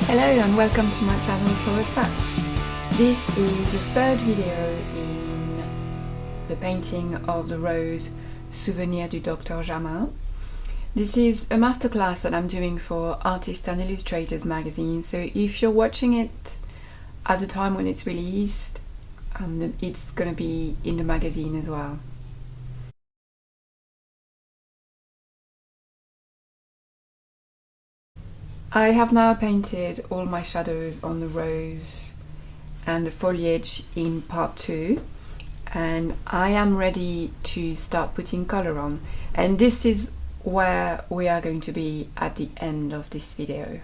Hello and welcome to my channel for a Patch. This is the third video in the painting of the rose Souvenir du Docteur Jamain. This is a masterclass that I'm doing for Artists and Illustrators magazine, so if you're watching it at the time when it's released, it's going to be in the magazine as well. I have now painted all my shadows on the rose and the foliage in part 2, and I am ready to start putting colour on, and this is where we are going to be at the end of this video.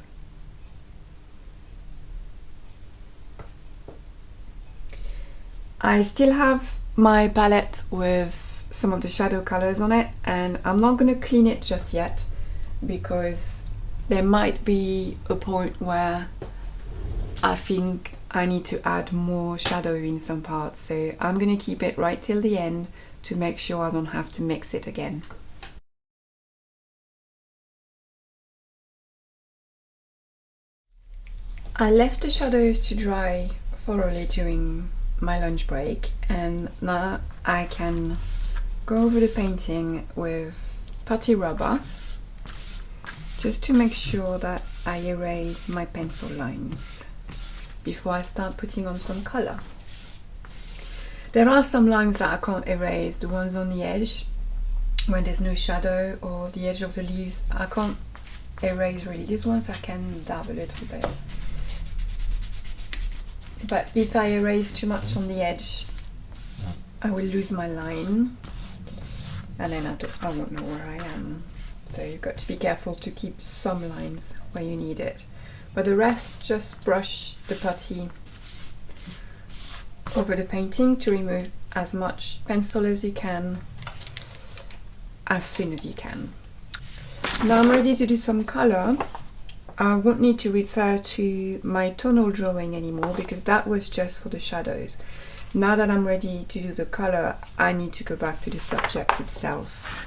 I still have my palette with some of the shadow colours on it, and I'm not going to clean it just yet because there might be a point where I think I need to add more shadow in some parts, so I'm going to keep it right till the end to make sure I don't have to mix it again. I left the shadows to dry thoroughly during my lunch break, and now I can go over the painting with putty rubber just to make sure that I erase my pencil lines before I start putting on some colour. There are some lines that I can't erase, the ones on the edge when there's no shadow, or the edge of the leaves. I can't erase really. These ones I can dab a little bit, but if I erase too much on the edge I will lose my line and then I won't know where I am. So you've got to be careful to keep some lines where you need it. But the rest, just brush the putty over the painting to remove as much pencil as you can, as soon as you can. Now I'm ready to do some colour. I won't need to refer to my tonal drawing anymore because that was just for the shadows. Now that I'm ready to do the colour, I need to go back to the subject itself.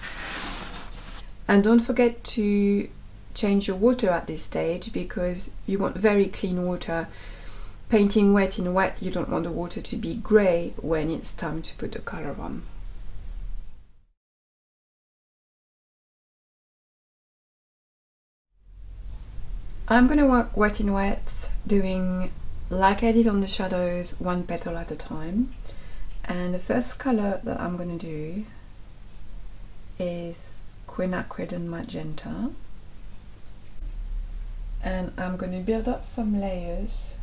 And don't forget to change your water at this stage because you want very clean water. Painting wet in wet, you don't want the water to be grey when it's time to put the colour on. I'm going to work wet in wet, doing like I did on the shadows, one petal at a time. And the first colour that I'm going to do is Quinacridone Magenta, and I'm going to build up some layers,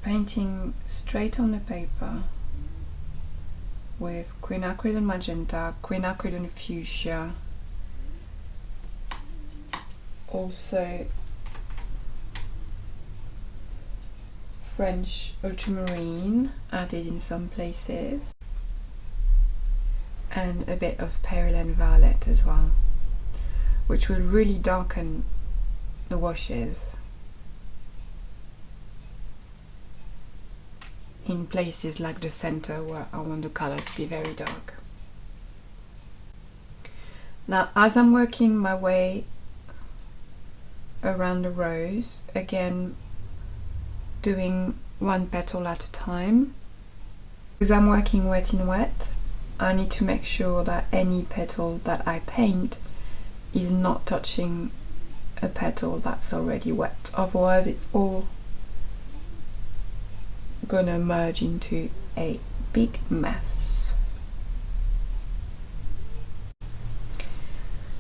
painting straight on the paper with Quinacridone Magenta, Quinacridone Fuchsia, also French Ultramarine added in some places, and a bit of Cerulean Violet as well, which will really darken the washes in places like the center where I want the color to be very dark. Now, as I'm working my way around the rose, again doing one petal at a time, because I'm working wet in wet, I need to make sure that any petal that I paint is not touching a petal that's already wet, otherwise it's all gonna merge into a big mess.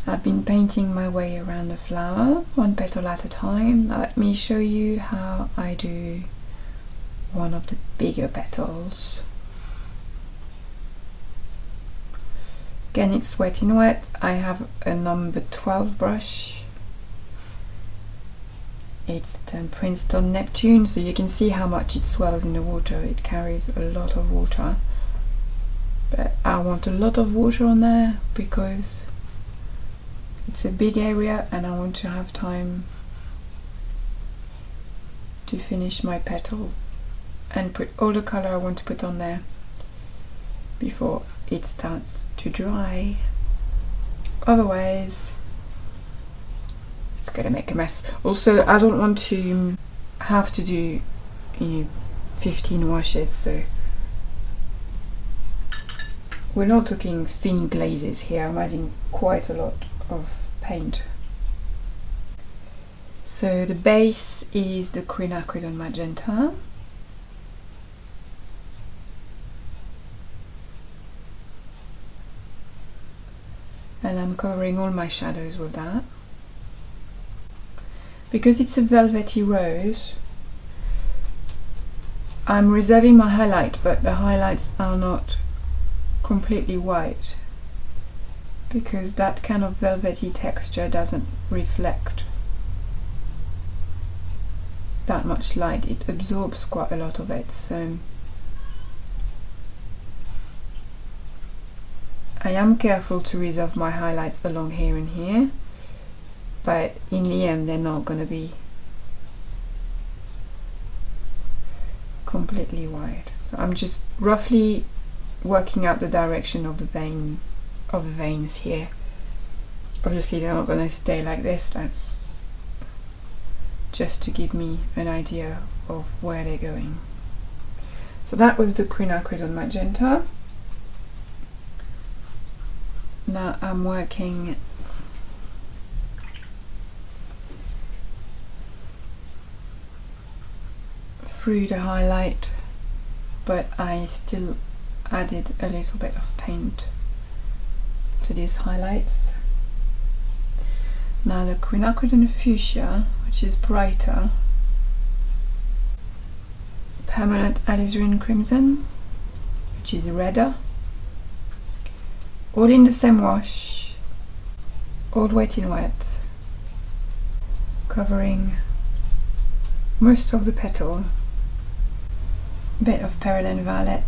I've been painting my way around the flower, one petal at a time. Now let me show you how I do one of the bigger petals. Again, it's wet in wet. I have a number 12 brush. It's the Princeton Neptune, so you can see how much it swells in the water. It carries a lot of water. But I want a lot of water on there because it's a big area and I want to have time to finish my petal and put all the colour I want to put on there before it starts to dry. Otherwise it's gonna make a mess. Also, I don't want to have to do 15 washes, so we're not talking thin glazes here. I'm adding quite a lot of paint. So the base is the Quinacridone Magenta. And I'm covering all my shadows with that. Because it's a velvety rose, I'm reserving my highlight, but the highlights are not completely white because that kind of velvety texture doesn't reflect that much light. It absorbs quite a lot of it, so I am careful to reserve my highlights along here and here, but in the end they're not going to be completely white. So I'm just roughly working out the direction of the veins here. Obviously they're not going to stay like this, that's just to give me an idea of where they're going. So that was the Quinacridone Magenta. Now I'm working through the highlight, but I still added a little bit of paint to these highlights. Now the Quinacridone Fuchsia, which is brighter, Permanent Alizarin Crimson, which is redder, all in the same wash, all wet in wet, covering most of the petal, bit of Cerulean Violet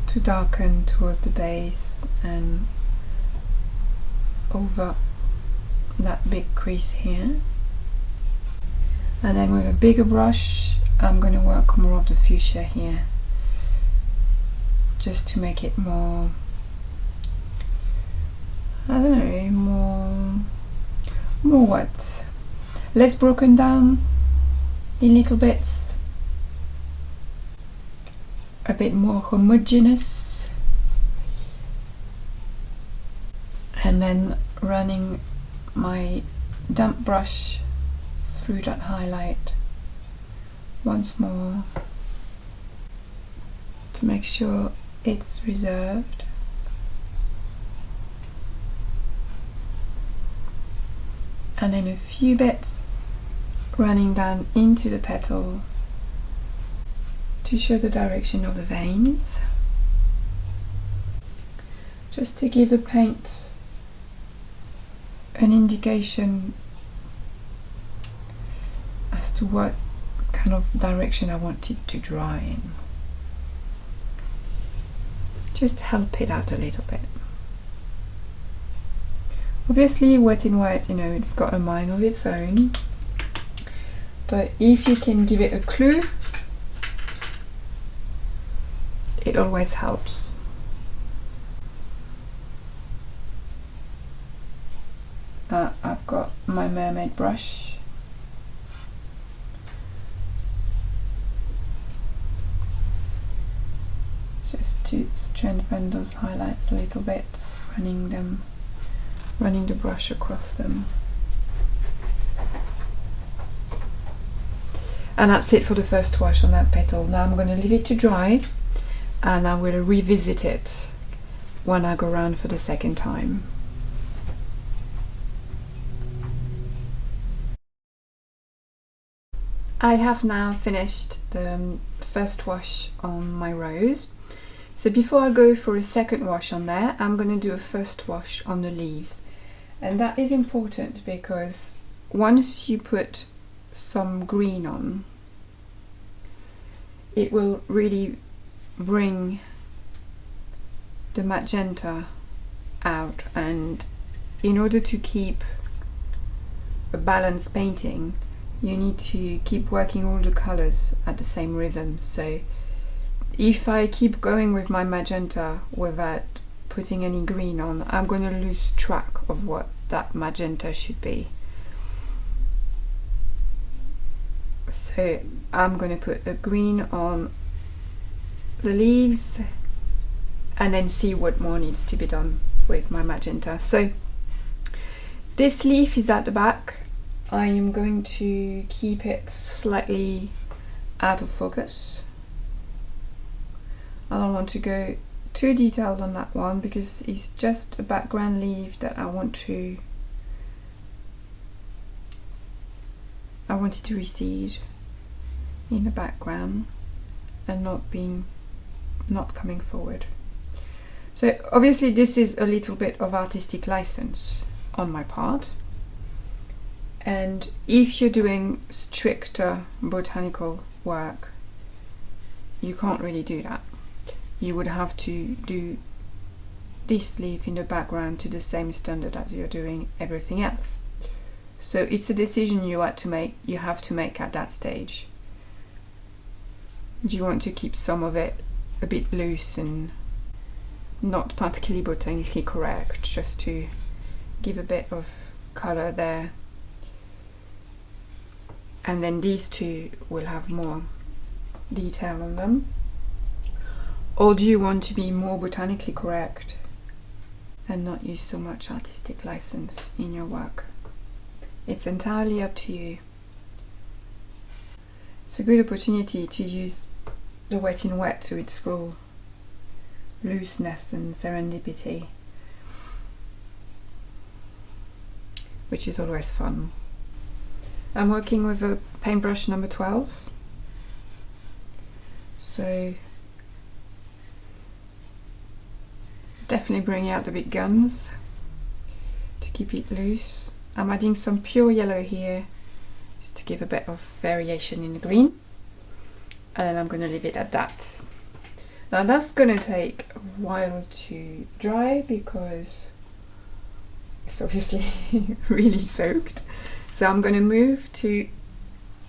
to darken towards the base and over that big crease here. And then with a bigger brush I'm going to work more of the fuchsia here, just to make it more, I don't know, more what? Less broken down in little bits, a bit more homogeneous, and then running my damp brush through that highlight once more to make sure it's reserved. And then a few bits running down into the petal to show the direction of the veins, just to give the paint an indication as to what kind of direction I want it to dry in. Just help it out a little bit. Obviously wet in wet, it's got a mind of its own, but if you can give it a clue, it always helps. I've got my mermaid brush. Just to strengthen those highlights a little bit, running the brush across them. And that's it for the first wash on that petal. Now I'm going to leave it to dry and I will revisit it when I go around for the second time. I have now finished the first wash on my rose. So before I go for a second wash on there, I'm going to do a first wash on the leaves. And that is important because once you put some green on, it will really bring the magenta out, and in order to keep a balanced painting you need to keep working all the colors at the same rhythm. So if I keep going with my magenta without putting any green on, I'm going to lose track of what that magenta should be. So I'm going to put a green on the leaves and then see what more needs to be done with my magenta. So this leaf is at the back. I am going to keep it slightly out of focus. I don't want to go too detailed on that one because it's just a background leaf that I want it to recede in the background and not coming forward. So obviously this is a little bit of artistic license on my part, and if you're doing stricter botanical work, you can't really do that. You would have to do this leaf in the background to the same standard as you're doing everything else. So it's a decision you have to make at that stage. Do you want to keep some of it a bit loose and not particularly botanically correct, just to give a bit of colour there? And then these two will have more detail on them. Or do you want to be more botanically correct and not use so much artistic license in your work? It's entirely up to you. It's a good opportunity to use the wet in wet to its full looseness and serendipity, which is always fun. I'm working with a paintbrush number 12, so definitely bring out the big guns to keep it loose. I'm adding some pure yellow here just to give a bit of variation in the green, and I'm going to leave it at that. Now that's going to take a while to dry because it's obviously really soaked. So I'm going to move to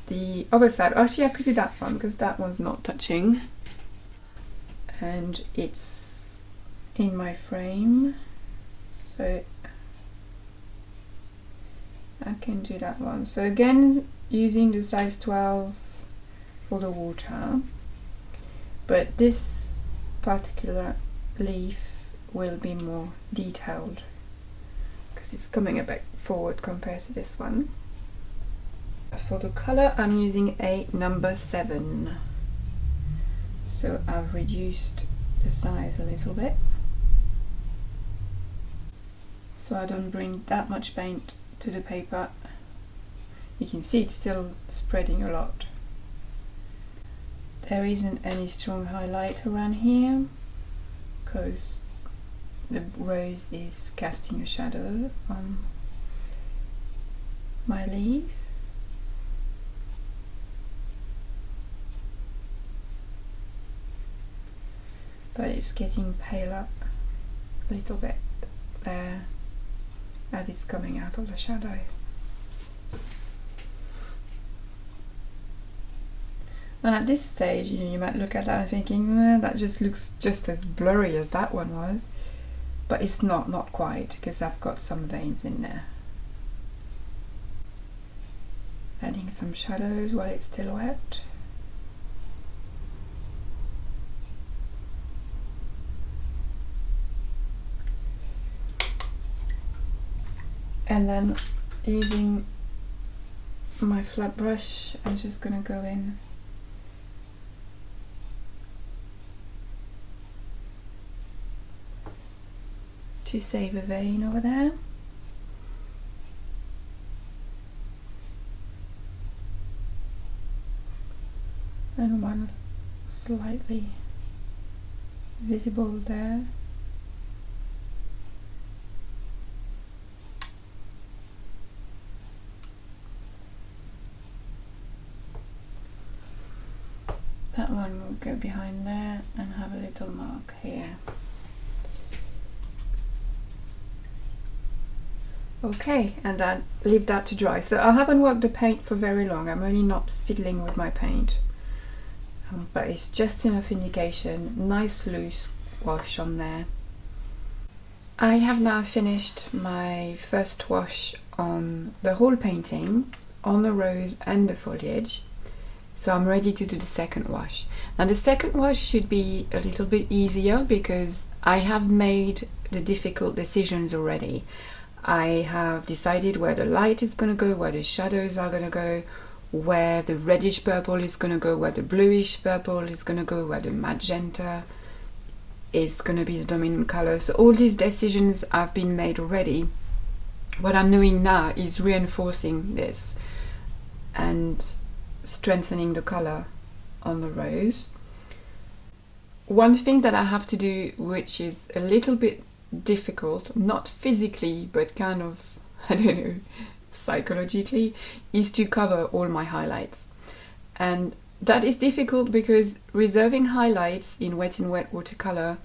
the other side. Actually, I could do that one because that one's not touching and it's in my frame, so I can do that one. So again, using the size 12 for the water, but this particular leaf will be more detailed because it's coming a bit forward compared to this one. For the colour, I'm using a number 7, so I've reduced the size a little bit so I don't bring that much paint to the paper. You can see it's still spreading a lot. There isn't any strong highlight around here because the rose is casting a shadow on my leaf. But it's getting paler a little bit there as it's coming out of the shadow. And at this stage, you might look at that and thinking, that just looks just as blurry as that one was. But it's not quite, because I've got some veins in there. Adding some shadows while it's still wet. And then using my flat brush, I'm just going to go in to save a vein over there. And one slightly visible there. That one will go behind there and have a little mark here. Okay, and then leave that to dry. So I haven't worked the paint for very long. I'm really not fiddling with my paint. But it's just enough indication. Nice loose wash on there. I have now finished my first wash on the whole painting, on the rose and the foliage. So I'm ready to do the second wash. Now the second wash should be a little bit easier because I have made the difficult decisions already. I have decided where the light is going to go, where the shadows are going to go, where the reddish purple is going to go, where the bluish purple is going to go, where the magenta is going to be the dominant color. So all these decisions have been made already. What I'm doing now is reinforcing this and strengthening the color on the rose. One thing that I have to do, which is a little bit difficult, not physically but kind of, I don't know, psychologically, is to cover all my highlights. And that is difficult because reserving highlights in wet and wet watercolor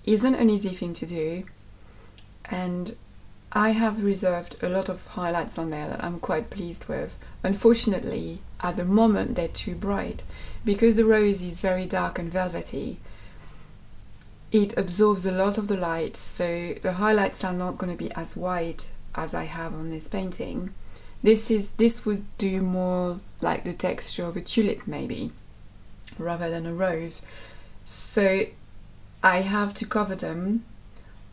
isn't an easy thing to do, and I have reserved a lot of highlights on there that I'm quite pleased with. Unfortunately, at the moment they're too bright. Because the rose is very dark and velvety, it absorbs a lot of the light, so the highlights are not going to be as white as I have on this painting. This would do more like the texture of a tulip maybe, rather than a rose. So I have to cover them.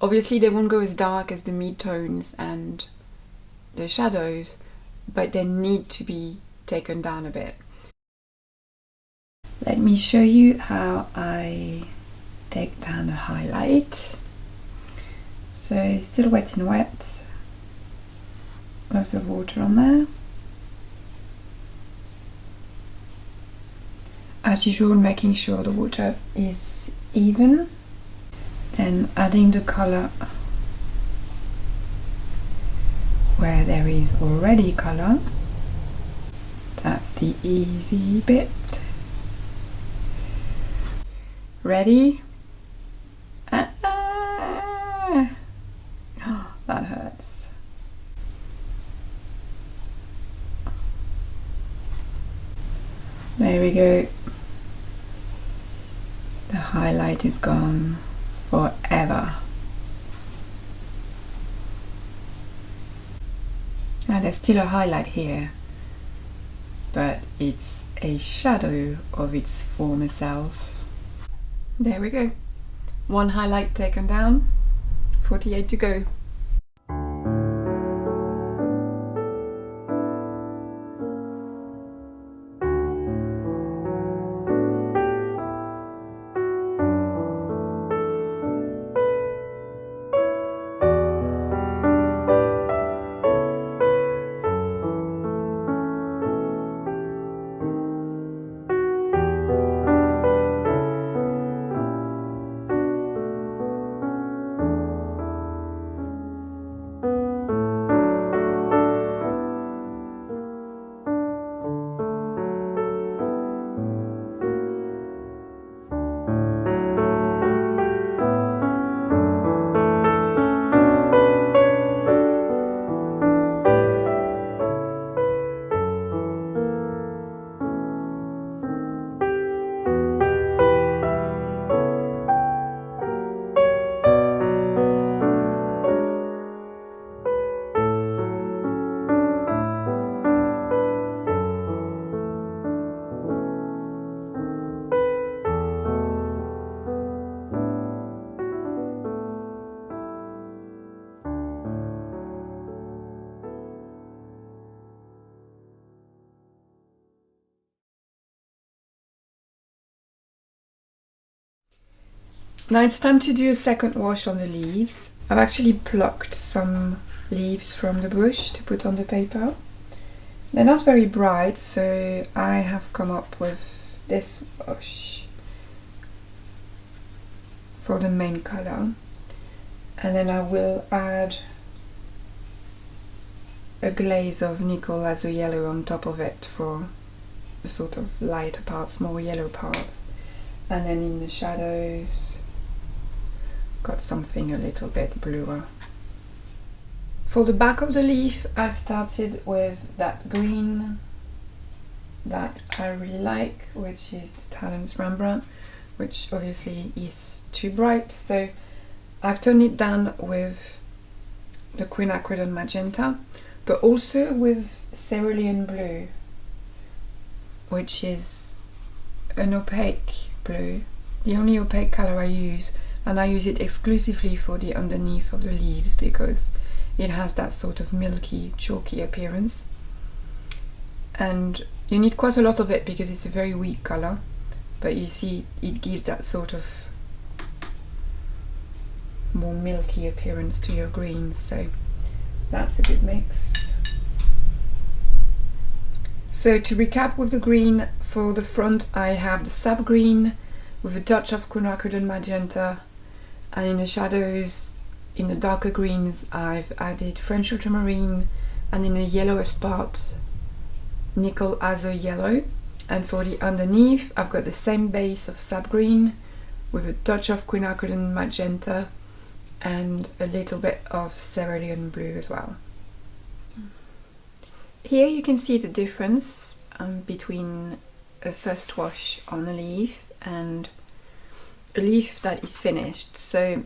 Obviously they won't go as dark as the mid-tones and the shadows, but they need to be taken down a bit. Let me show you how I take down a highlight. So still wet and wet, lots of water on there. As usual, making sure the water is even, then adding the color where there is already color. That's the easy bit. Ready? That hurts. There we go. The highlight is gone forever. Now there's still a highlight here, but it's a shadow of its former self. There we go. One highlight taken down, 48 to go. Now it's time to do a second wash on the leaves. I've actually plucked some leaves from the bush to put on the paper. They're not very bright, so I have come up with this wash for the main color. And then I will add a glaze of nickel azo yellow on top of it for the sort of lighter parts, more yellow parts. And then in the shadows, got something a little bit bluer. For the back of the leaf, I started with that green that I really like, which is the Talens Rembrandt, which obviously is too bright, so I've toned it down with the Quinacridone Magenta, but also with Cerulean blue, which is an opaque blue, the only opaque color I use, and I use it exclusively for the underneath of the leaves because it has that sort of milky, chalky appearance. And you need quite a lot of it because it's a very weak color, but you see it gives that sort of more milky appearance to your greens, so that's a good mix. So to recap with the green, for the front I have the Sap Green with a touch of Quinacridone Magenta, and in the shadows, in the darker greens, I've added French Ultramarine, and in the yellowest part, Nickel Azure Yellow. And for the underneath, I've got the same base of Sap Green with a touch of Quinacridone Magenta and a little bit of Cerulean blue as well. Here you can see the difference between a first wash on a leaf and a leaf that is finished. So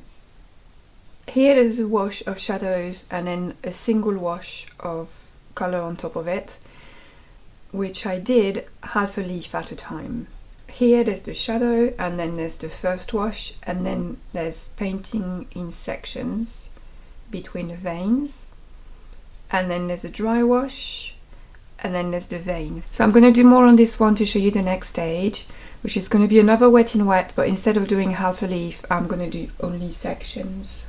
here there's a wash of shadows and then a single wash of color on top of it, which I did half a leaf at a time. Here there's the shadow, and then there's the first wash, and then there's painting in sections between the veins, and then there's a dry wash, and then there's the vein. So I'm going to do more on this one to show you the next stage, which is going to be another wet in wet, but instead of doing half a leaf, I'm going to do only sections.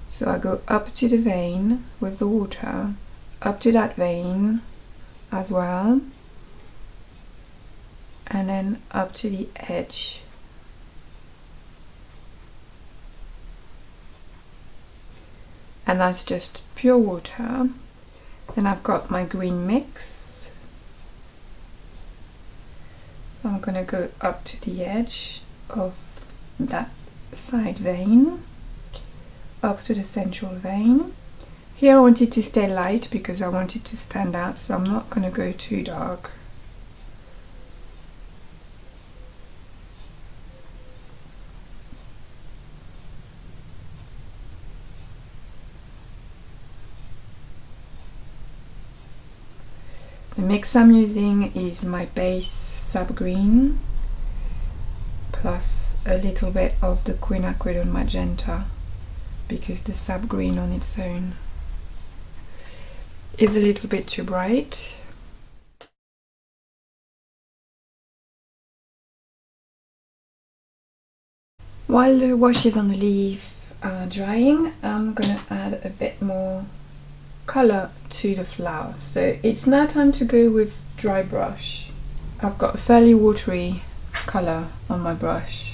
So I go up to the vein with the water, up to that vein as well, and then up to the edge. And that's just pure water. Then I've got my green mix. So I'm going to go up to the edge of that side vein, up to the central vein. Here I wanted to stay light because I wanted to stand out, so I'm not going to go too dark. The mix I'm using is my base Sap Green plus a little bit of the Quinacridone Magenta, because the Sap Green on its own is a little bit too bright. While the wash is on the leaf drying, I'm gonna add a bit more color to the flower. So it's now time to go with dry brush. I've got a fairly watery color on my brush,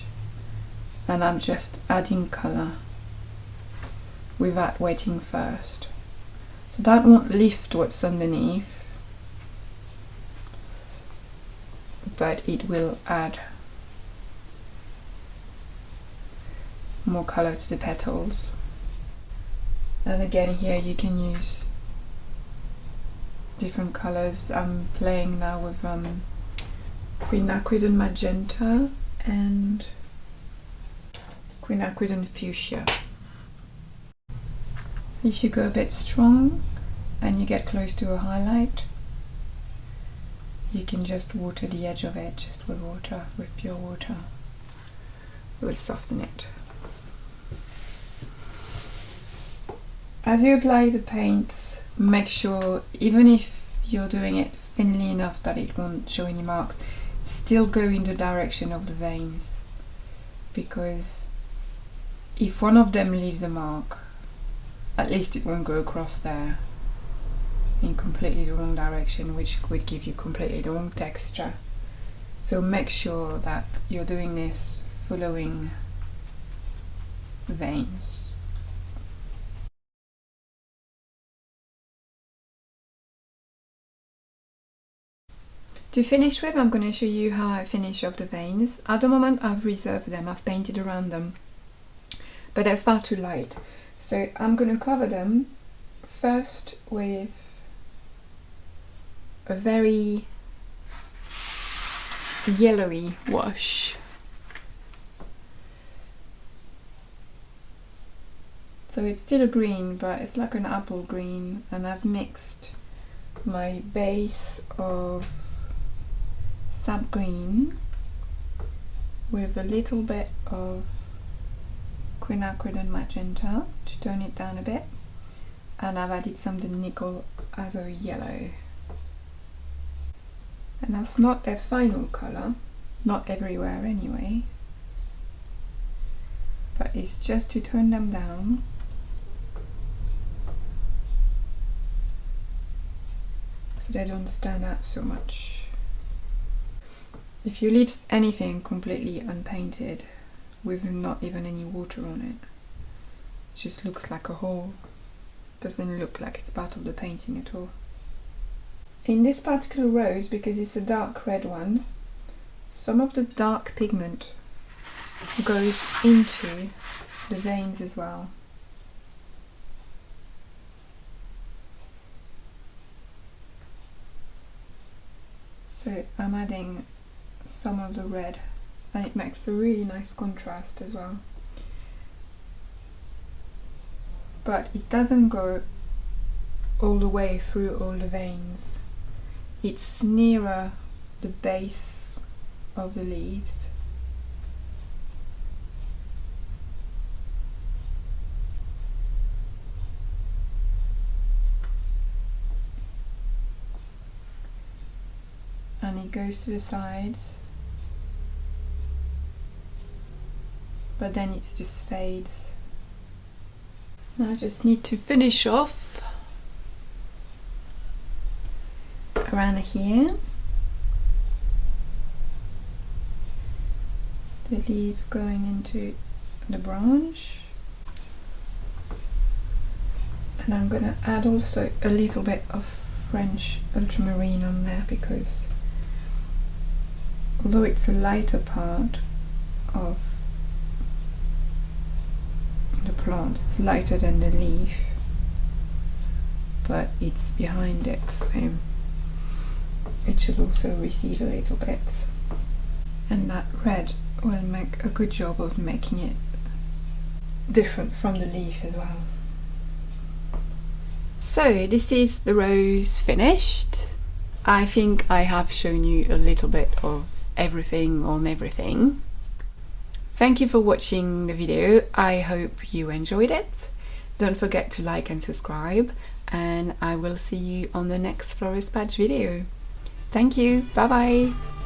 and I'm just adding color without wetting first. So that won't lift what's underneath, but it will add more color to the petals. And again, here you can use different colors. I'm playing now with Quinacridone Magenta and Quinacridone Fuchsia. If you go a bit strong and you get close to a highlight, you can just water the edge of it, just with water, with pure water. It will soften it. As you apply the paints, make sure, even if you're doing it thinly enough that it won't show any marks, still go in the direction of the veins, because if one of them leaves a mark, at least it won't go across there in completely the wrong direction, which could give you completely the wrong texture. So make sure that you're doing this following the veins. To finish with, I'm going to show you how I finish off the veins. At the moment I've reserved them, I've painted around them, but they're far too light. So I'm going to cover them first with a very yellowy wash. So it's still a green, but it's like an apple green, and I've mixed my base of Sap Green with a little bit of Quinacridone Magenta to tone it down a bit, and I've added some of the nickel as a yellow. And that's not their final colour, not everywhere anyway, but it's just to tone them down. So they don't stand out so much. If you leave anything completely unpainted with not even any water on it, it just looks like a hole. Doesn't look like it's part of the painting at all. In this particular rose, because it's a dark red one, some of the dark pigment goes into the veins as well. So I'm adding some of the red, and it makes a really nice contrast as well. But it doesn't go all the way through all the veins. It's nearer the base of the leaves. And it goes to the sides, but then it just fades. Now I just need to finish off around here. The leaf going into the branch. And I'm gonna add also a little bit of French ultramarine on there, because although it's a lighter part of the plant, it's lighter than the leaf, but it's behind it, so it should also recede a little bit. And that red will make a good job of making it different from the leaf as well. So this is the rose finished. I think I have shown you a little bit of everything on everything. Thank you for watching the video. I hope you enjoyed it. Don't forget to like and subscribe, and I will see you on the next Florist Patch video. Thank you. Bye bye.